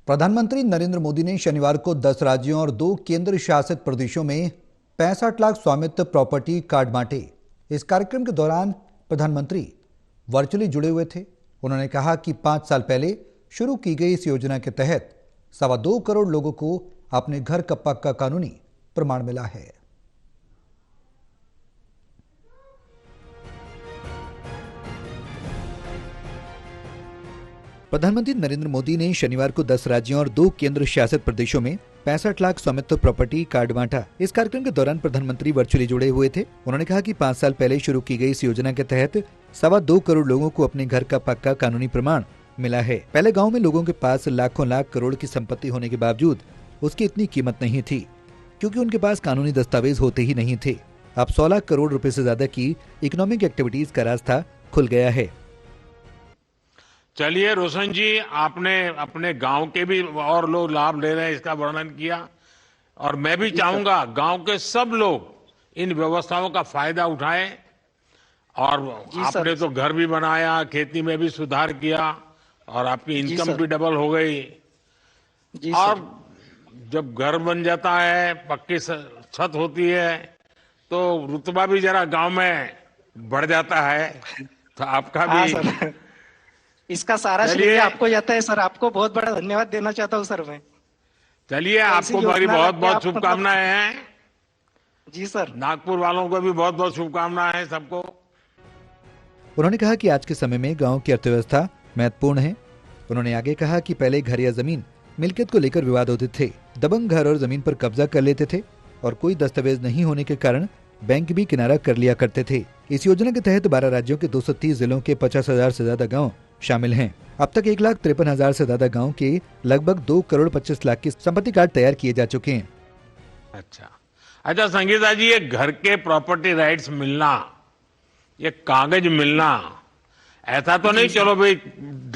प्रधानमंत्री नरेंद्र मोदी ने शनिवार को 10 राज्यों और 2 केंद्र शासित प्रदेशों में 65 लाख स्वामित्व प्रॉपर्टी कार्ड बांटे। इस कार्यक्रम के दौरान प्रधानमंत्री वर्चुअली जुड़े हुए थे। उन्होंने कहा कि 5 साल पहले शुरू की गई इस योजना के तहत 2.25 करोड़ लोगों को अपने घर का पक्का कानूनी प्रमाण मिला है। प्रधानमंत्री नरेंद्र मोदी ने शनिवार को 10 राज्यों और 2 केंद्र शासित प्रदेशों में 65 लाख स्वामित्व प्रॉपर्टी कार्ड बांटा। इस कार्यक्रम के दौरान प्रधानमंत्री वर्चुअली जुड़े हुए थे। उन्होंने कहा कि 5 साल पहले शुरू की गई इस योजना के तहत 2.25 करोड़ लोगों को अपने घर का पक्का कानूनी प्रमाण मिला है। पहले गाँव में लोगों के पास लाखों लाख करोड़ की संपत्ति होने के बावजूद उसकी इतनी कीमत नहीं थी, क्योंकि उनके पास कानूनी दस्तावेज होते ही नहीं थे। अब 16 करोड़ रुपए से ज्यादा की इकोनॉमिक एक्टिविटीज का रास्ता खुल गया है। चलिए रोशन जी, आपने अपने गांव के भी और लोग लाभ ले रहे हैं इसका वर्णन किया, और मैं भी चाहूंगा गांव के सब लोग इन व्यवस्थाओं का फायदा उठाएं। और आपने तो घर भी बनाया, खेती में भी सुधार किया और आपकी इनकम भी डबल हो गई। और जब घर बन जाता है, पक्की छत होती है, तो रुतबा भी जरा गांव में बढ़ जाता है। तो आपका भी इसका सारा श्रेय आपको जाता है सर। आपको बहुत बड़ा धन्यवाद देना चाहता हूं सर मैं। चलिए, आपको मेरी बहुत बहुत शुभकामनाएं हैं। जी सर। नागपुर वालों को भी बहुत बहुत शुभकामनाएं हैं सबको। उन्होंने कहा कि आज के समय में गांव की अर्थव्यवस्था महत्वपूर्ण है। उन्होंने आगे कहा कि पहले घर या जमीन मिल्कियत को लेकर विवाद होते थे। दबंग घर और जमीन पर कब्जा कर लेते थे और कोई दस्तावेज नहीं होने के कारण बैंक भी किनारा कर लिया करते थे। इस योजना के तहत 12 राज्यों के 230 जिलों के 50,000 से ज्यादा गांव शामिल हैं। अब तक 1,53,000 से ज्यादा गांव के लगभग 2 करोड़ 25 लाख की संपत्ति कार्ड तैयार किए जा चुके हैं। अच्छा संगीता जी, ये घर के प्रॉपर्टी राइट्स मिलना, ये कागज मिलना, ऐसा तो नहीं चलो भाई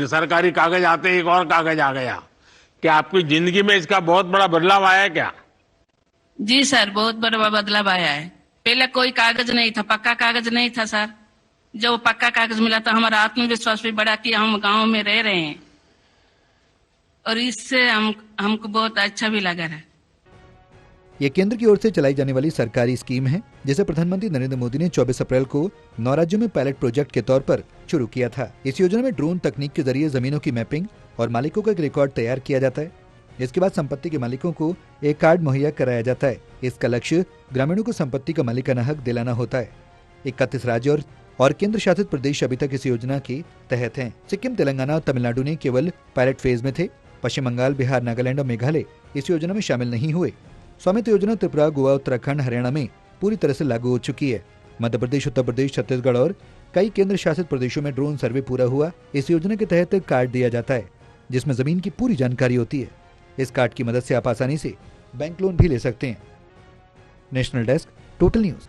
सरकारी कागज आते एक और कागज आ गया। क्या आपकी जिंदगी में इसका बहुत बड़ा बदलाव आया है क्या? जी सर, बहुत बड़ा बदलाव आया है। पहले कोई कागज नहीं था, पक्का कागज नहीं था सर। जब पक्का कागज मिला तो हमारा आत्मविश्वास भी बढ़ा कि हम गांव में रह रहे हैं, और इससे हमको बहुत अच्छा भी लगा है। ये केंद्र की ओर से चलाई जाने वाली सरकारी स्कीम है, जिसे प्रधानमंत्री नरेंद्र मोदी ने 24 अप्रैल को 9 राज्यों में पायलट प्रोजेक्ट के तौर पर शुरू किया था। इस योजना में ड्रोन तकनीक के जरिए जमीनों की मैपिंग और मालिकों का एक रिकॉर्ड तैयार किया जाता है। इसके बाद संपत्ति के मालिकों को एक कार्ड मुहैया कराया जाता है। इसका लक्ष्य ग्रामीणों को संपत्ति का मालिकाना हक दिलाना होता है। 31 राज्य और केंद्र शासित प्रदेश अभी तक इस योजना के तहत हैं। सिक्किम, तेलंगाना और तमिलनाडु ने केवल पायलट फेज में थे। पश्चिम बंगाल, बिहार, नागालैंड और मेघालय इस योजना में शामिल नहीं हुए। स्वामित्व योजना त्रिपुरा, गोवा, उत्तराखंड, हरियाणा में पूरी तरह से लागू हो चुकी है। मध्य प्रदेश, उत्तर प्रदेश, छत्तीसगढ़ और कई केंद्र शासित प्रदेशों में ड्रोन सर्वे पूरा हुआ। इस योजना के तहत कार्ड दिया जाता है, जिसमें जमीन की पूरी जानकारी होती है। इस कार्ड की मदद से आप आसानी से बैंक लोन भी ले सकते हैं। National desk, total news.